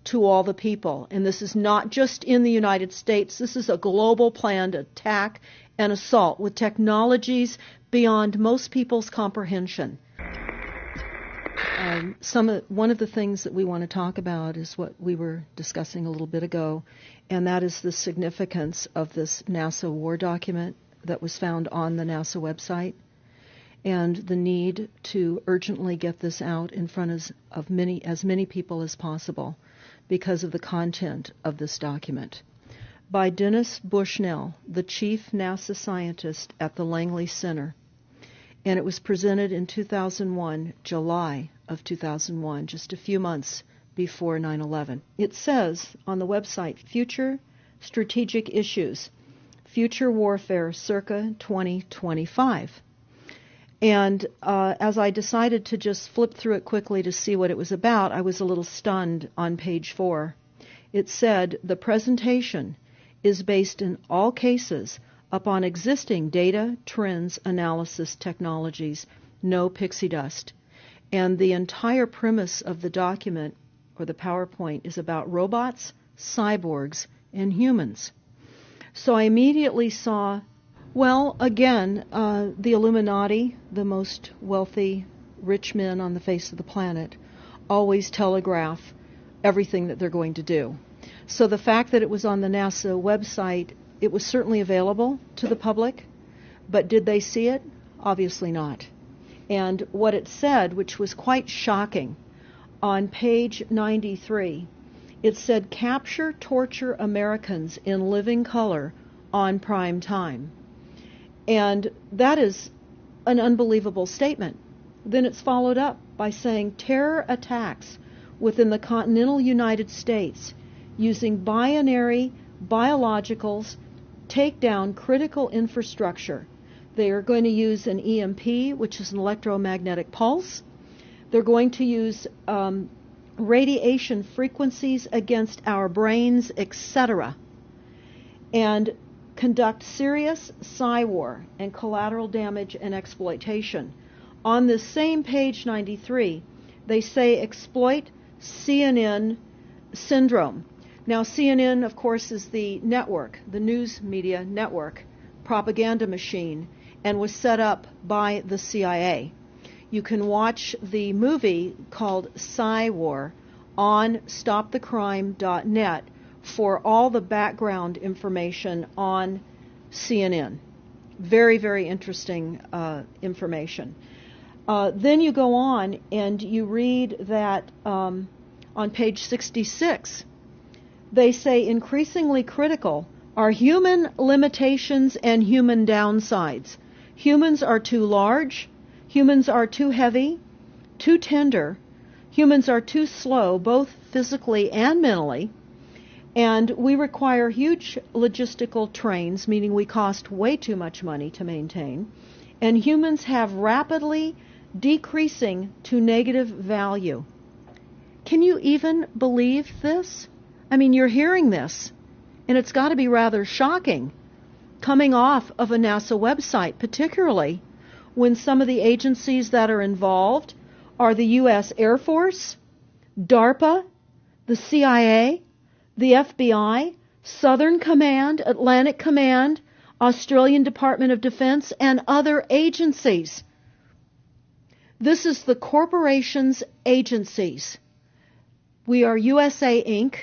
to all the people. And this is not just in the United States. This is a global planned attack and assault with technologies beyond most people's comprehension. One of the things that we want to talk about is what we were discussing a little bit ago, and that is the significance of this NASA war document that was found on the NASA website, and the need to urgently get this out in front of as many people as possible because of the content of this document. By Dennis Bushnell, the chief NASA scientist at the Langley Center, and it was presented in 2001, July of 2001, just a few months before 9/11. It says on the website, Future Strategic Issues, Future Warfare circa 2025. And as I decided to just flip through it quickly to see what it was about, I was a little stunned on page 4. It said, the presentation is based in all cases upon existing data, trends, analysis technologies, no pixie dust. And the entire premise of the document, or the PowerPoint, is about robots, cyborgs, and humans. So I immediately saw, well, again, the Illuminati, the most wealthy, rich men on the face of the planet, always telegraph everything that they're going to do. So the fact that it was on the NASA website, it was certainly available to the public, but did they see it? Obviously not. And what it said, which was quite shocking, on page 93, it said, capture, torture Americans in living color on prime time. And that is an unbelievable statement. Then it's followed up by saying terror attacks within the continental United States using binary biologicals take down critical infrastructure. They are going to use an EMP, which is an electromagnetic pulse. They're going to use radiation frequencies against our brains, etc., and conduct serious psy-war and collateral damage and exploitation. On this same page 93, they say exploit CNN syndrome. Now, CNN, of course, is the network, the news media network, propaganda machine, and was set up by the CIA. You can watch the movie called Psy-War on stopthecrime.net for all the background information on CNN. Very, very interesting information. Then you go on and you read that on page 66, they say increasingly critical are human limitations and human downsides. Humans are too large, humans are too heavy, too tender, humans are too slow, both physically and mentally, and we require huge logistical trains, meaning we cost way too much money to maintain, and humans have rapidly decreasing to negative value. Can you even believe this? I mean, you're hearing this, and it's got to be rather shocking coming off of a NASA website, particularly when some of the agencies that are involved are the U.S. Air Force, DARPA, the CIA, the FBI, Southern Command, Atlantic Command, Australian Department of Defense, and other agencies. This is the corporation's agencies. We are USA Inc.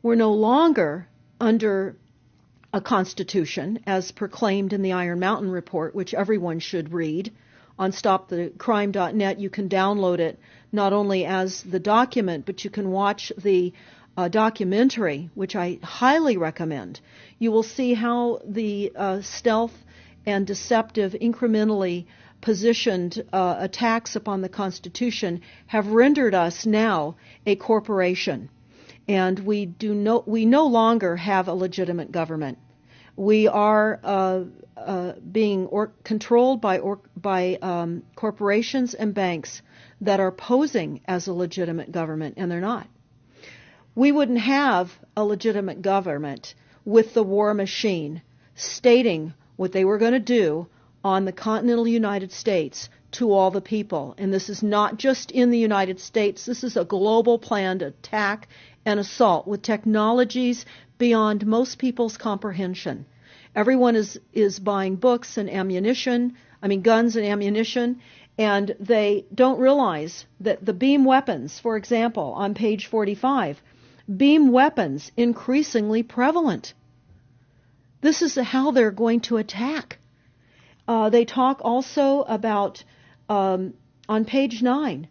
We're no longer under a constitution as proclaimed in the Iron Mountain Report, which everyone should read. On stopthecrime.net, you can download it not only as the document, but you can watch the documentary, which I highly recommend. You will see how the stealth and deceptive, incrementally positioned attacks upon the Constitution have rendered us now a corporation. And we no longer have a legitimate government. We are being controlled by corporations and banks that are posing as a legitimate government, and they're not. We wouldn't have a legitimate government with the war machine stating what they were going to do on the continental United States to all the people. And this is not just in the United States. This is a global planned attack and assault with technologies beyond most people's comprehension. Everyone is buying books and guns and ammunition, and they don't realize that the beam weapons, for example, on page 45, beam weapons increasingly prevalent. This is how they're going to attack. They talk also about, on page 9,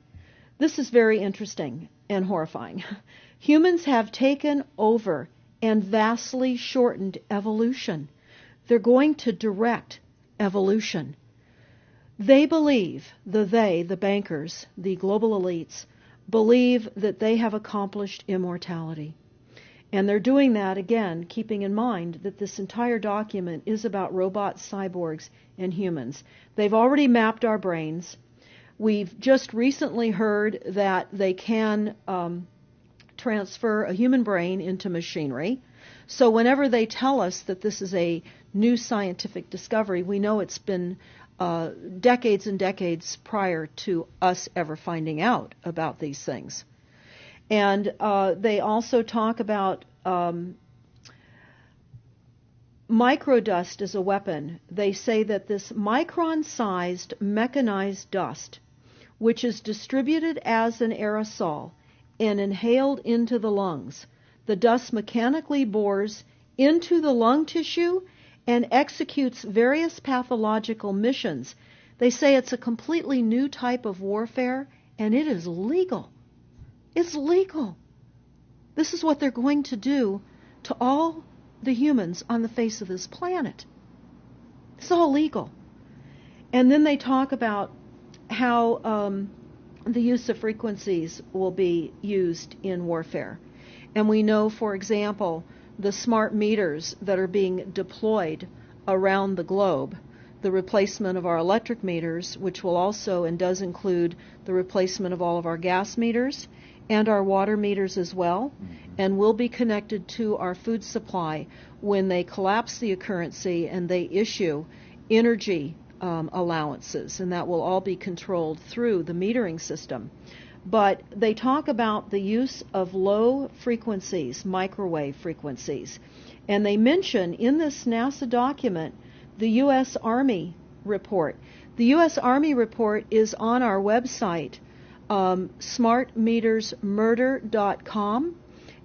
this is very interesting and horrifying. Humans have taken over and vastly shortened evolution. They're going to direct evolution. They believe, the bankers, the global elites, believe that they have accomplished immortality. And they're doing that, again, keeping in mind that this entire document is about robots, cyborgs, and humans. They've already mapped our brains. We've just recently heard that they can transfer a human brain into machinery. So whenever they tell us that this is a new scientific discovery, we know it's been decades and decades prior to us ever finding out about these things. And they also talk about microdust as a weapon. They say that this micron-sized mechanized dust, which is distributed as an aerosol and inhaled into the lungs, the dust mechanically bores into the lung tissue and executes various pathological missions. They say it's a completely new type of warfare, and it is legal. It's legal. This is what they're going to do to all the humans on the face of this planet. It's all legal. And then they talk about how the use of frequencies will be used in warfare. And we know, for example, the smart meters that are being deployed around the globe, the replacement of our electric meters, which will also and does include the replacement of all of our gas meters and our water meters as well, and will be connected to our food supply when they collapse the currency and they issue energy allowances, and that will all be controlled through the metering system. But they talk about the use of low frequencies, microwave frequencies, and they mention in this NASA document the U.S. Army report. The U.S. Army report is on our website, smartmetersmurder.com.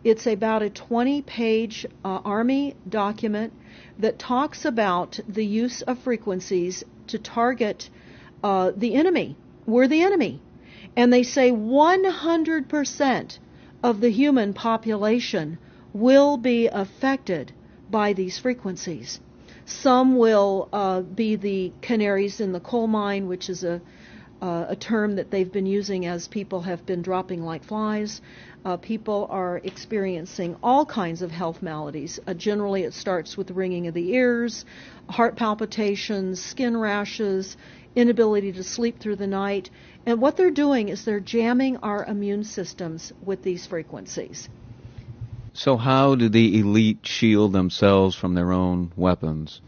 It's about a 20-page Army document that talks about the use of frequencies to target the enemy. We're the enemy. And they say 100% of the human population will be affected by these frequencies. Some will be the canaries in the coal mine, which is a term that they've been using as people have been dropping like flies. People are experiencing all kinds of health maladies. Generally, it starts with ringing of the ears, heart palpitations, skin rashes, inability to sleep through the night. And what they're doing is they're jamming our immune systems with these frequencies. So how do the elite shield themselves from their own weapons?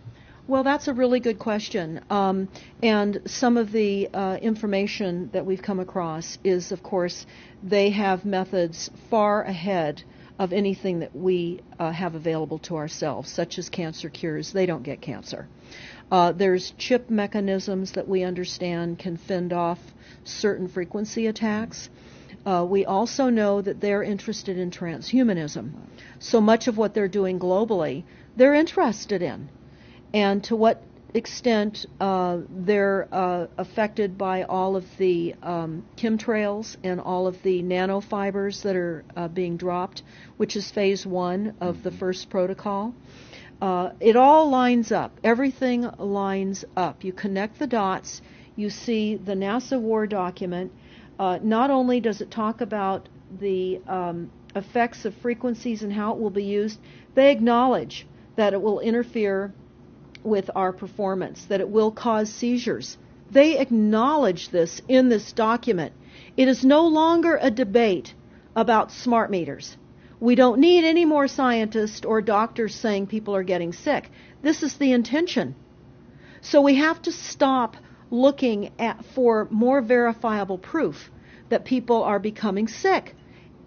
Well, that's a really good question. And some of the information that we've come across is, of course, they have methods far ahead of anything that we have available to ourselves, such as cancer cures. They don't get cancer. There's chip mechanisms that we understand can fend off certain frequency attacks. We also know that they're interested in transhumanism. So much of what they're doing globally, they're interested in. And to what extent they're affected by all of the chemtrails and all of the nanofibers that are being dropped, which is phase 1 of the first protocol. It all lines up. Everything lines up. You connect the dots. You see the NASA war document. Not only does it talk about the effects of frequencies and how it will be used, they acknowledge that it will interfere with our performance, that it will cause seizures. They acknowledge this in this document. It is no longer a debate about smart meters. We don't need any more scientists or doctors saying people are getting sick. This is the intention. So we have to stop looking for more verifiable proof that people are becoming sick.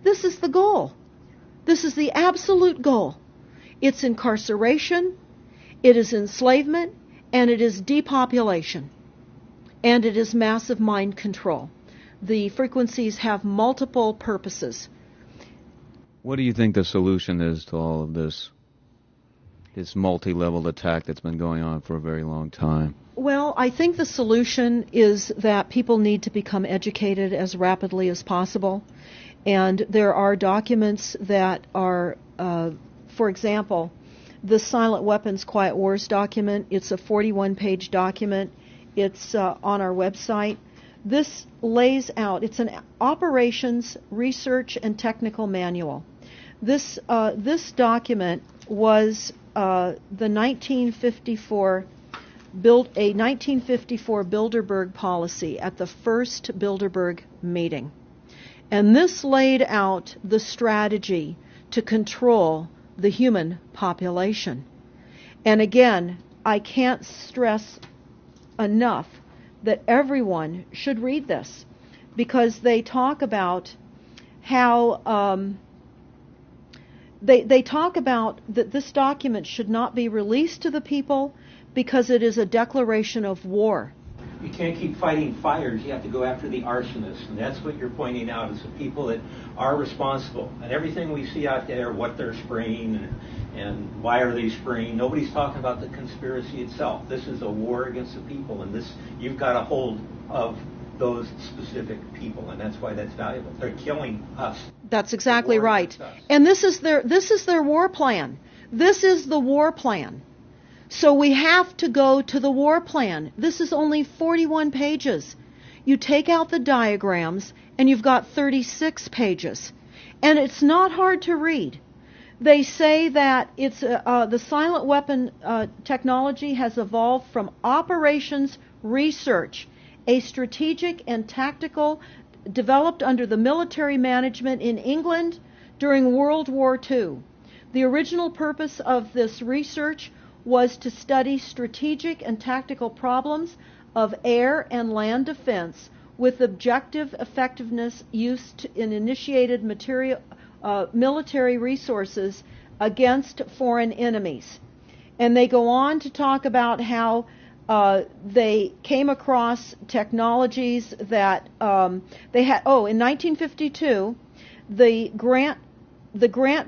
This is the goal. This is the absolute goal. It's incarceration, it is enslavement, and it is depopulation. And it is massive mind control. The frequencies have multiple purposes. What do you think the solution is to all of this multi-level attack that's been going on for a very long time? Well, I think the solution is that people need to become educated as rapidly as possible. And there are documents that are, for example, the Silent Weapons Quiet Wars document. It's a 41-page document. It's on our website. This lays out, it's an operations, research, and technical manual. This document was the 1954 Bilderberg policy at the first Bilderberg meeting. And this laid out the strategy to control the human population. And again, I can't stress enough that everyone should read this, because they talk about how they talk about that this document should not be released to the people because it is a declaration of war. You can't keep fighting fires. You have to go after the arsonists. And that's what you're pointing out, is the people that are responsible. And everything we see out there, what they're spraying and why are they spraying, nobody's talking about the conspiracy itself. This is a war against the people. And this, you've got a hold of those specific people. And that's why that's valuable. They're killing us. That's exactly right. And this is their war plan. This is the war plan. So we have to go to the war plan. This is only 41 pages. You take out the diagrams and you've got 36 pages. And it's not hard to read. They say that it's the silent weapon technology has evolved from operations research, a strategic and tactical developed under the military management in England during World War II. The original purpose of this research was to study strategic and tactical problems of air and land defense with objective effectiveness used in initiated military resources against foreign enemies. And they go on to talk about how they came across technologies that they had. Oh, in 1952, the grant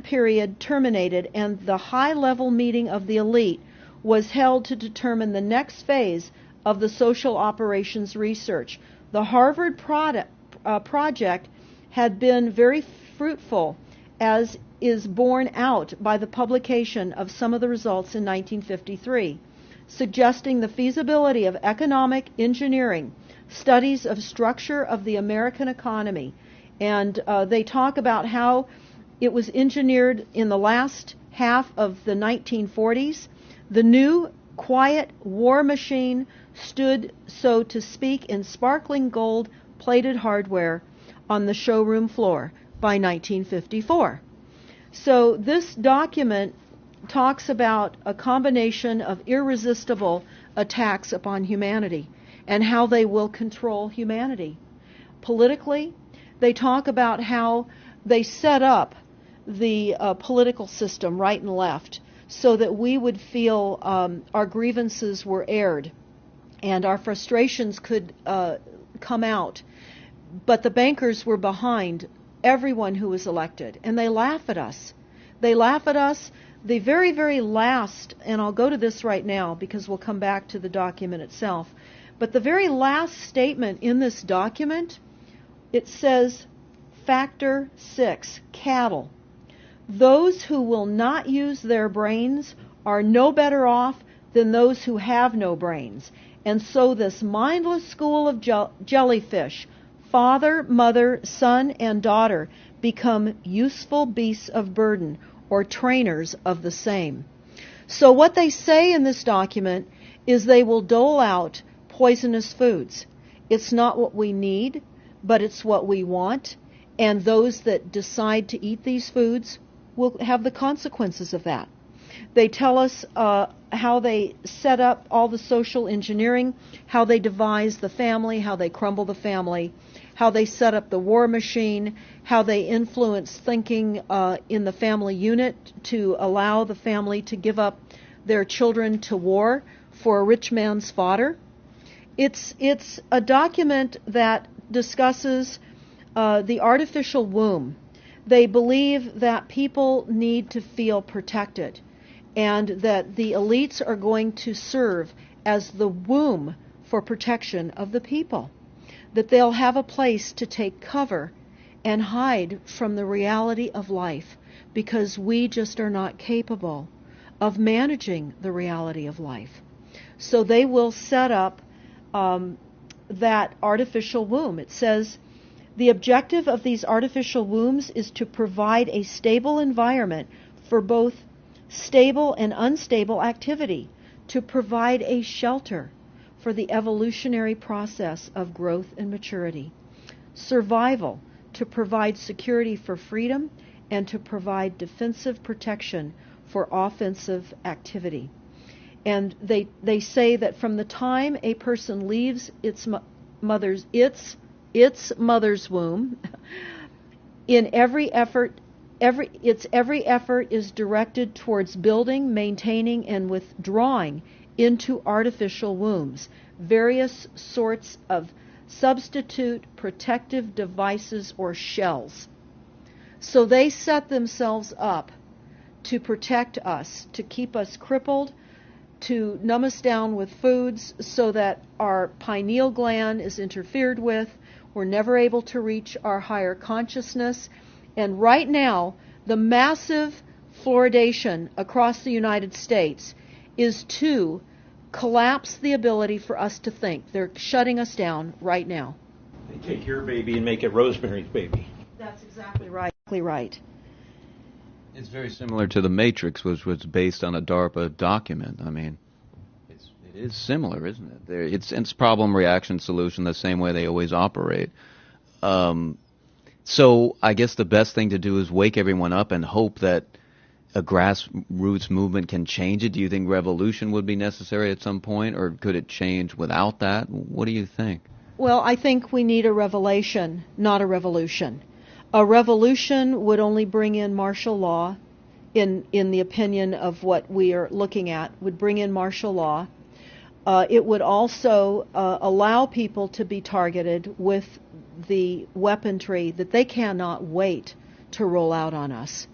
period terminated and the high-level meeting of the elite was held to determine the next phase of the social operations research. The Harvard project had been very fruitful, as is borne out by the publication of some of the results in 1953, suggesting the feasibility of economic engineering, studies of structure of the American economy. And they talk about how it was engineered in the last half of the 1940s. The new quiet war machine stood, so to speak, in sparkling gold-plated hardware on the showroom floor by 1954. So this document talks about a combination of irresistible attacks upon humanity and how they will control humanity. Politically, they talk about how they set up the political system right and left so that we would feel our grievances were aired and our frustrations could come out. But the bankers were behind everyone who was elected, and they laugh at us. They laugh at us. The very, very last, and I'll go to this right now because we'll come back to the document itself, but the very last statement in this document, it says, Factor 6, cattle. Those who will not use their brains are no better off than those who have no brains. And so this mindless school of jellyfish, father, mother, son, and daughter, become useful beasts of burden, or trainers of the same. So what they say in this document is they will dole out poisonous foods. It's not what we need, but it's what we want. And those that decide to eat these foods will have the consequences of that. They tell us how they set up all the social engineering, how they devise the family, how they crumble the family, how they set up the war machine, how they influence thinking in the family unit to allow the family to give up their children to war for a rich man's fodder. It's a document that discusses the artificial womb. They believe that people need to feel protected and that the elites are going to serve as the womb for protection of the people, that they'll have a place to take cover and hide from the reality of life because we just are not capable of managing the reality of life. So they will set up that artificial womb. It says, the objective of these artificial wombs is to provide a stable environment for both stable and unstable activity, to provide a shelter for the evolutionary process of growth and maturity, survival, to provide security for freedom, and to provide defensive protection for offensive activity. And they say that from the time a person leaves its mother's womb, in every effort is directed towards building, maintaining, and withdrawing into artificial wombs various sorts of substitute protective devices or shells. So they set themselves up to protect us, to keep us crippled, to numb us down with foods so that our pineal gland is interfered with. We're never able to reach our higher consciousness. And right now, the massive fluoridation across the United States is to collapse the ability for us to think. They're shutting us down right now. They take your baby and make it Rosemary's Baby. That's exactly right. It's very similar to The Matrix, which was based on a DARPA document. I mean, it is similar, isn't it? It's problem, reaction, solution, the same way they always operate. So I guess the best thing to do is wake everyone up and hope that a grassroots movement can change it. Do you think revolution would be necessary at some point, or could it change without that? What do you think? Well, I think we need a revelation, not a revolution. A revolution would only bring in martial law, in the opinion of what we are looking at, would bring in martial law. It would also allow people to be targeted with the weaponry that they cannot wait to roll out on us.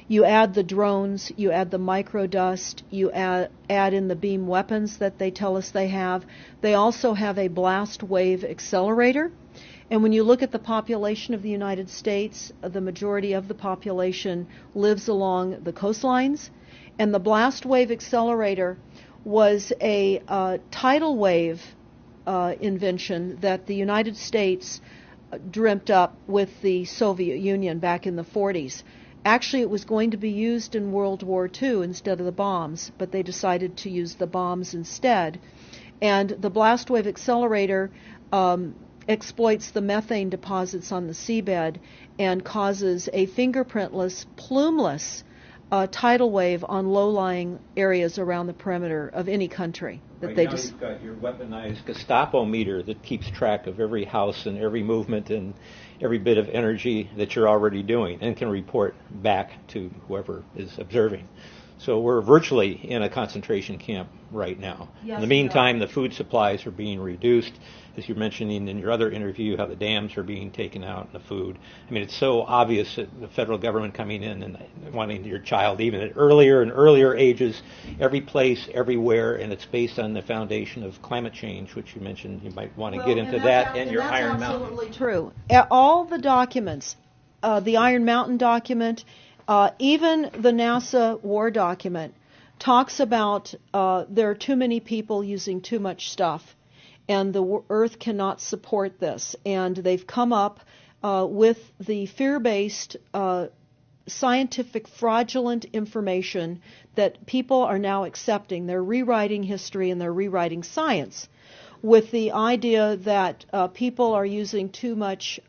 You add the drones, you add the microdust, you add in the beam weapons that they tell us they have. They also have a blast wave accelerator. And when you look at the population of the United States, the majority of the population lives along the coastlines. And the blast wave accelerator was a tidal wave invention that the United States dreamt up with the Soviet Union back in the 40s. Actually, it was going to be used in World War II instead of the bombs, but they decided to use the bombs instead. And the blast wave accelerator exploits the methane deposits on the seabed and causes a fingerprintless, plumeless tidal wave on low-lying areas around the perimeter of any country. Right now you've got your weaponized Gestapo meter that keeps track of every house and every movement and every bit of energy that you're already doing and can report back to whoever is observing. So we're virtually in a concentration camp right now. Yes, in the meantime, the food supplies are being reduced. As you're mentioning in your other interview, how the dams are being taken out and the food. I mean, it's so obvious that the federal government coming in and wanting your child even at earlier and earlier ages, every place, everywhere, and it's based on the foundation of climate change, which you mentioned. You might want to get into that and your Iron Mountain. That's absolutely true. All the documents, the Iron Mountain document, even the NASA war document, talks about there are too many people using too much stuff, and the Earth cannot support this. And they've come up with the fear-based, scientific, fraudulent information that people are now accepting. They're rewriting history and they're rewriting science with the idea that people are using too much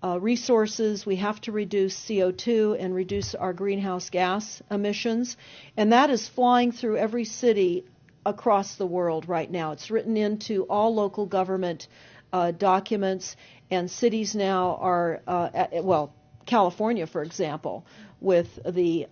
resources. We have to reduce CO2 and reduce our greenhouse gas emissions. And that is flying through every city across the world right now. It's written into all local government documents, and cities now are, California, for example, with the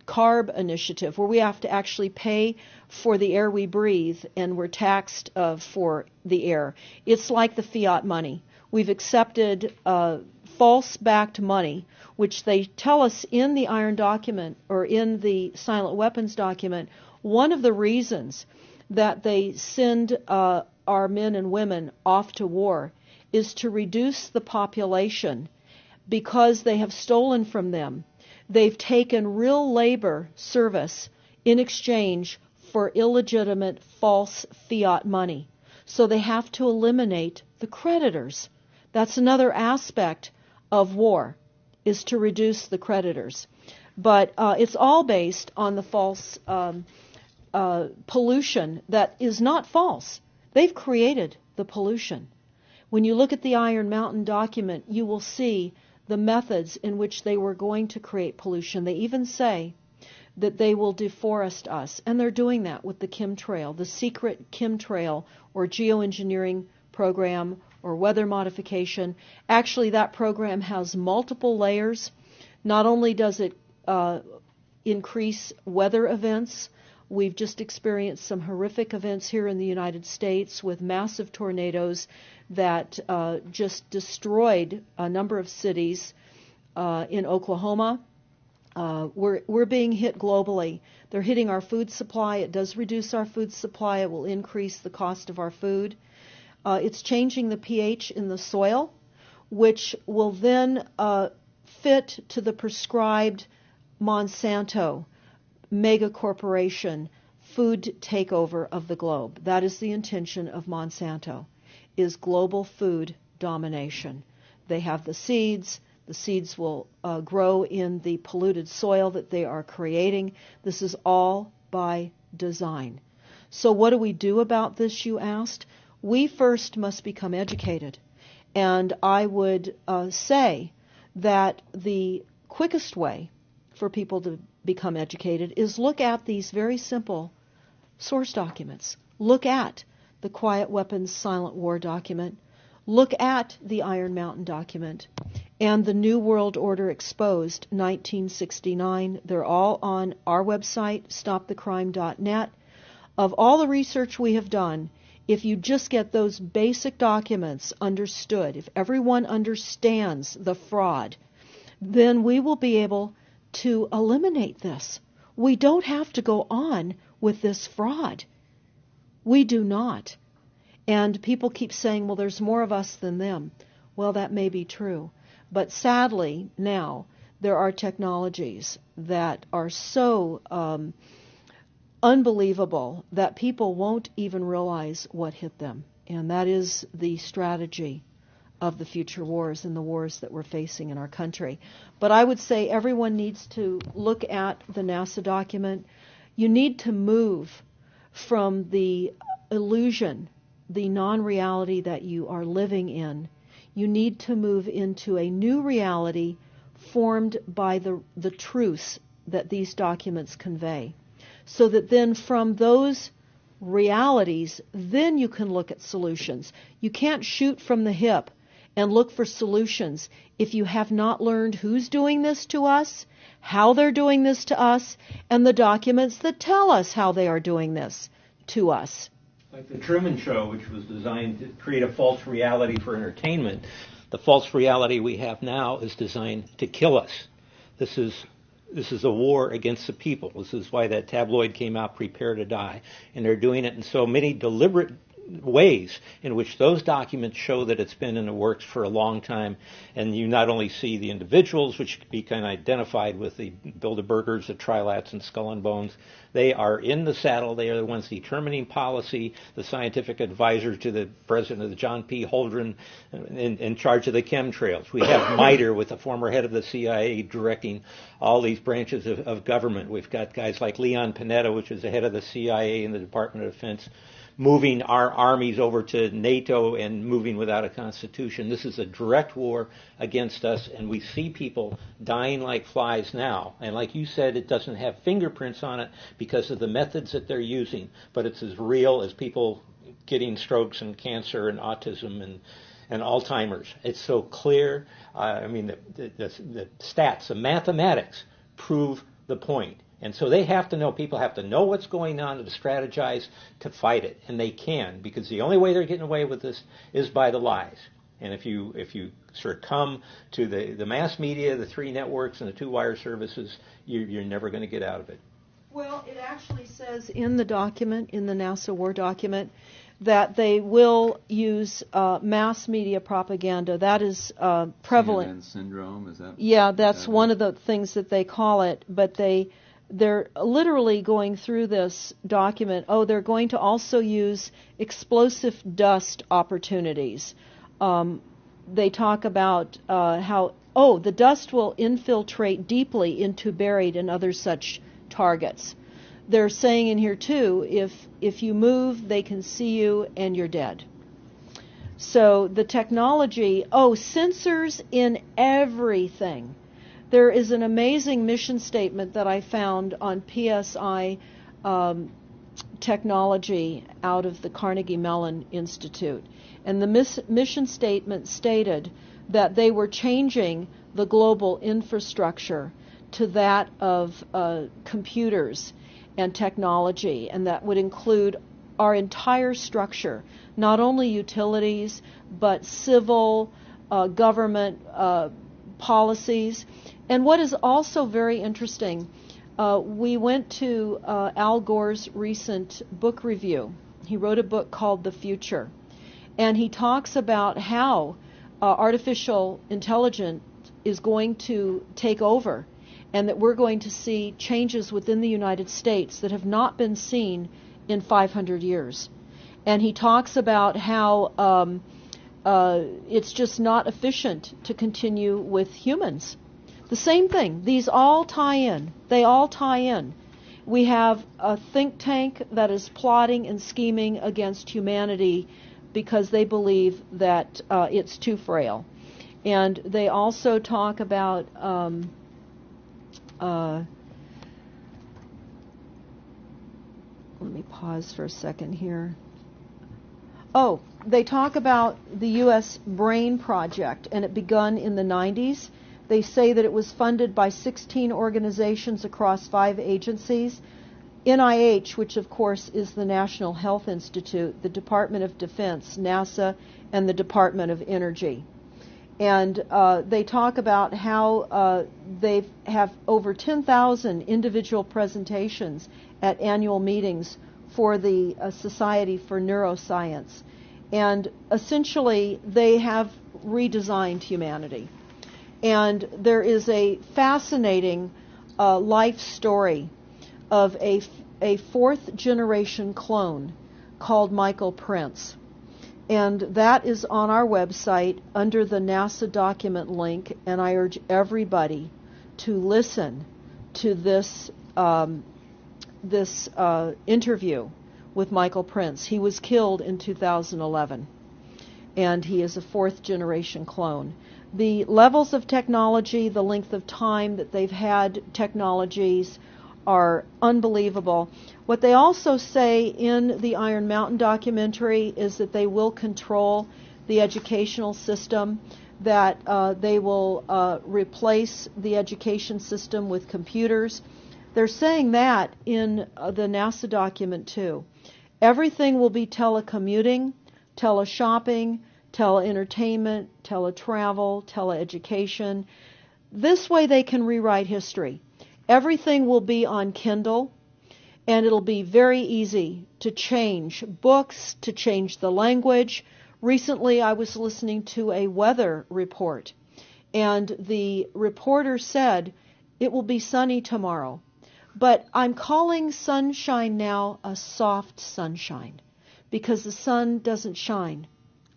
CARB initiative, where we have to actually pay for the air we breathe, and we're taxed for the air. It's like the fiat money. We've accepted false-backed money, which they tell us in the iron document or in the silent weapons document. One of the reasons that they send our men and women off to war is to reduce the population, because they have stolen from them. They've taken real labor service in exchange for illegitimate false fiat money. So they have to eliminate the creditors. That's another aspect of war, is to reduce the creditors. But it's all based on the false pollution that is not false. They've created the pollution. When you look at the Iron Mountain document, you will see the methods in which they were going to create pollution. They even say that they will deforest us, and they're doing that with the chemtrail, the secret chemtrail or geoengineering program or weather modification. Actually, that program has multiple layers. Not only does it increase weather events, we've just experienced some horrific events here in the United States with massive tornadoes that just destroyed a number of cities in Oklahoma. We're being hit globally. They're hitting our food supply. It does reduce our food supply. It will increase the cost of our food. It's changing the pH in the soil, which will then fit to the prescribed Monsanto mega corporation food takeover of the globe. That is the intention of Monsanto, is global food domination. They have the seeds. The seeds will grow in the polluted soil that they are creating. This is all by design. So what do we do about this, you asked? We first must become educated. And I would say that the quickest way for people to become educated is look at these very simple source documents. Look at the Quiet Weapons Silent War document. Look at the Iron Mountain document and the New World Order Exposed 1969. They're all on our website, stopthecrime.net. Of all the research we have done, if you just get those basic documents understood, if everyone understands the fraud, then we will be able to eliminate this. We don't have to go on with this fraud. We do not. And people keep saying, well, there's more of us than them. Well, that may be true. But sadly, now, there are technologies that are so unbelievable that people won't even realize what hit them. And that is the strategy of the future wars and the wars that we're facing in our country. But I would say everyone needs to look at the NASA document. You need to move from the illusion, the non-reality that you are living in. You need to move into a new reality formed by the truths that these documents convey. So that then from those realities, then you can look at solutions. You can't shoot from the hip and look for solutions if you have not learned who's doing this to us, how they're doing this to us, and the documents that tell us how they are doing this to us. Like the Truman Show, which was designed to create a false reality for entertainment. The false reality we have now is designed to kill us. This is a war against the people. This is why that tabloid came out, Prepare to Die. And they're doing it in so many deliberate ways in which those documents show that it's been in the works for a long time. And you not only see the individuals, which can be kind of identified with the Bilderbergers, the Trilats, and Skull and Bones. They are in the saddle. They are the ones determining policy, the scientific advisors to the president of the John P. Holdren in charge of the chemtrails. We have MITRE with the former head of the CIA directing all these branches of government. We've got guys like Leon Panetta, which is the head of the CIA and the Department of Defense, moving our armies over to NATO and moving without a constitution. This is a direct war against us, and we see people dying like flies now. And like you said, it doesn't have fingerprints on it because of the methods that they're using, but it's as real as people getting strokes and cancer and autism and Alzheimer's. It's so clear. The stats, the mathematics prove the point. And so they have to know, people have to know what's going on to strategize to fight it. And they can, because the only way they're getting away with this is by the lies. And if you succumb to the mass media, the 3 networks, and the 2 wire services, you're never going to get out of it. Well, it actually says in the document, in the NASA war document, that they will use mass media propaganda. That is prevalent. CNN syndrome, is that? Yeah, that's one of the things that they call it. But they're literally going through this document. Oh, they're going to also use explosive dust opportunities. They talk about how, the dust will infiltrate deeply into buried and other such targets. They're saying in here, too, if you move, they can see you and you're dead. So the technology, sensors in everything. There is an amazing mission statement that I found on PSI technology out of the Carnegie Mellon Institute. And the mission statement stated that they were changing the global infrastructure to that of computers and technology, and that would include our entire structure, not only utilities, but civil, government policies. And what is also very interesting, we went to Al Gore's recent book review. He wrote a book called The Future, and he talks about how artificial intelligence is going to take over, and that we're going to see changes within the United States that have not been seen in 500 years. And he talks about how it's just not efficient to continue with humans. The same thing. These all tie in. They all tie in. We have a think tank that is plotting and scheming against humanity because they believe that it's too frail. And they also talk about let me pause for a second here. They talk about the U.S. Brain Project, and it begun in the 90s. They say that it was funded by 16 organizations across 5 agencies. NIH, which of course is the National Health Institute, the Department of Defense, NASA, and the Department of Energy. And they talk about how they have over 10,000 individual presentations at annual meetings for the Society for Neuroscience. And essentially, they have redesigned humanity. And there is a fascinating life story of a 4th-generation clone called Michael Prince. And that is on our website under the NASA document link, and I urge everybody to listen to this interview with Michael Prince. He was killed in 2011, and he is a 4th-generation clone. The levels of technology, the length of time that they've had technologies are unbelievable. What they also say in the Iron Mountain documentary is that they will control the educational system, that they will replace the education system with computers. They're saying that in the NASA document too. Everything will be telecommuting, teleshopping, teleentertainment, teletravel, teleeducation. This way they can rewrite history. Everything will be on Kindle, and it'll be very easy to change books, to change the language. Recently, I was listening to a weather report, and the reporter said, it will be sunny tomorrow. But I'm calling sunshine now a soft sunshine, because the sun doesn't shine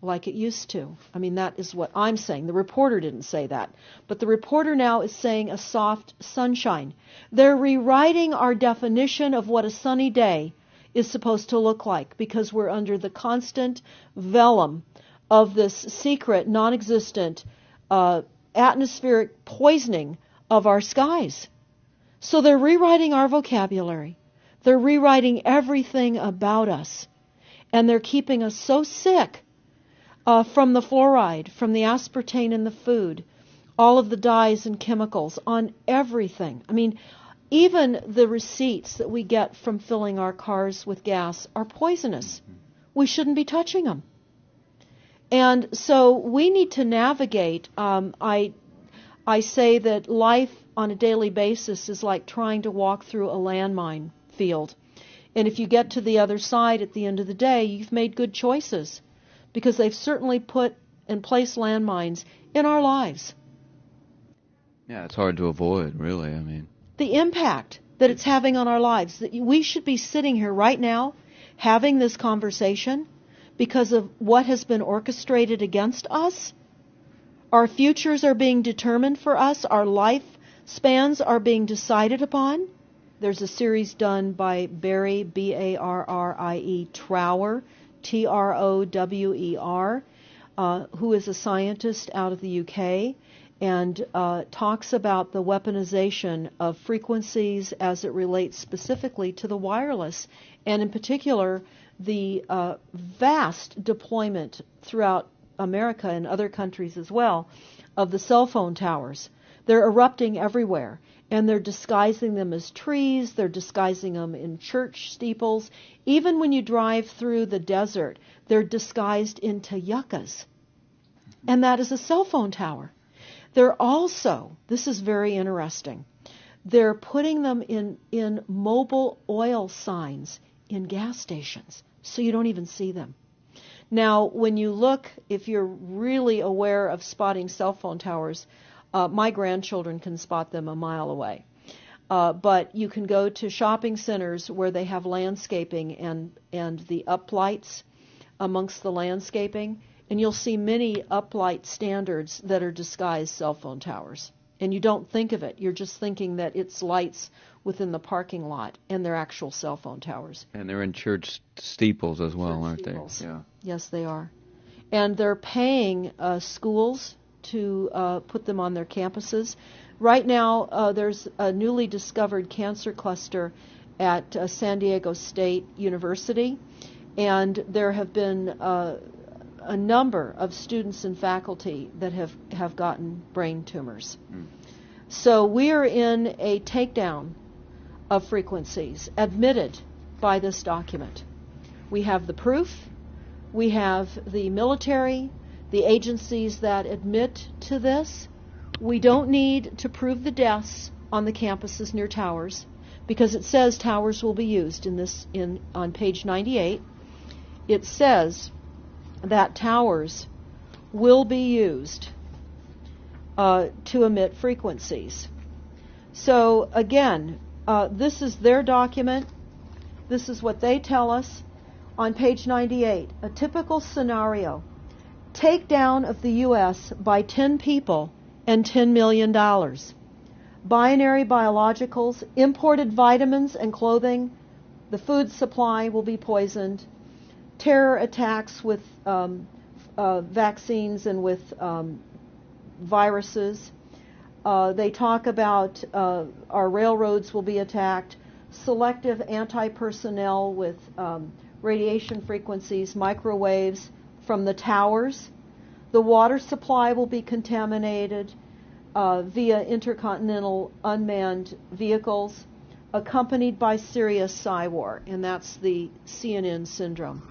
like it used to. I mean, that is what I'm saying. The reporter didn't say that. But the reporter now is saying a soft sunshine. They're rewriting our definition of what a sunny day is supposed to look like, because we're under the constant vellum of this secret, non-existent atmospheric poisoning of our skies. So they're rewriting our vocabulary. They're rewriting everything about us. And they're keeping us so sick from the fluoride, from the aspartame in the food, all of the dyes and chemicals on everything. I mean, even the receipts that we get from filling our cars with gas are poisonous. We shouldn't be touching them. And so we need to navigate. I say that life on a daily basis is like trying to walk through a landmine field. And if you get to the other side at the end of the day, you've made good choices, because they've certainly put and placed landmines in our lives. Yeah, it's hard to avoid, really. I mean, the impact that it's having on our lives, that we should be sitting here right now having this conversation because of what has been orchestrated against us. Our futures are being determined for us. Our lifespans are being decided upon. There's a series done by Barry, B-A-R-R-I-E, Trower, T-R-O-W-E-R, who is a scientist out of the UK, and talks about the weaponization of frequencies as it relates specifically to the wireless, and in particular, the vast deployment throughout America and other countries as well of the cell phone towers. They're erupting everywhere, and they're disguising them as trees, they're disguising them in church steeples. Even when you drive through the desert, they're disguised into yuccas. And that is a cell phone tower. They're also, this is very interesting, they're putting them in mobile oil signs in gas stations, so you don't even see them. Now, when you look, if you're really aware of spotting cell phone towers, my grandchildren can spot them a mile away. But you can go to shopping centers where they have landscaping and the uplights amongst the landscaping, and you'll see many uplight standards that are disguised cell phone towers. And you don't think of it. You're just thinking that it's lights within the parking lot, and they're actual cell phone towers. And they're in church steeples as well, aren't they? Yeah. Yes, they are. And they're paying schools to put them on their campuses. Right now, there's a newly discovered cancer cluster at San Diego State University, and there have been a number of students and faculty that have gotten brain tumors. So we are in a takedown of frequencies admitted by this document. We have the proof, we have the military, the agencies that admit to this. We don't need to prove the deaths on the campuses near towers, because it says towers will be used on page 98. It says that towers will be used to emit frequencies. So again, this is their document. This is what they tell us on page 98. A typical scenario: takedown of the U.S. by 10 people and $10 million. Binary biologicals, imported vitamins and clothing, the food supply will be poisoned, terror attacks with vaccines and with viruses. They talk about our railroads will be attacked, selective anti-personnel with radiation frequencies, microwaves from the towers. The water supply will be contaminated via intercontinental unmanned vehicles, accompanied by serious PSY war, and that's the CNN syndrome.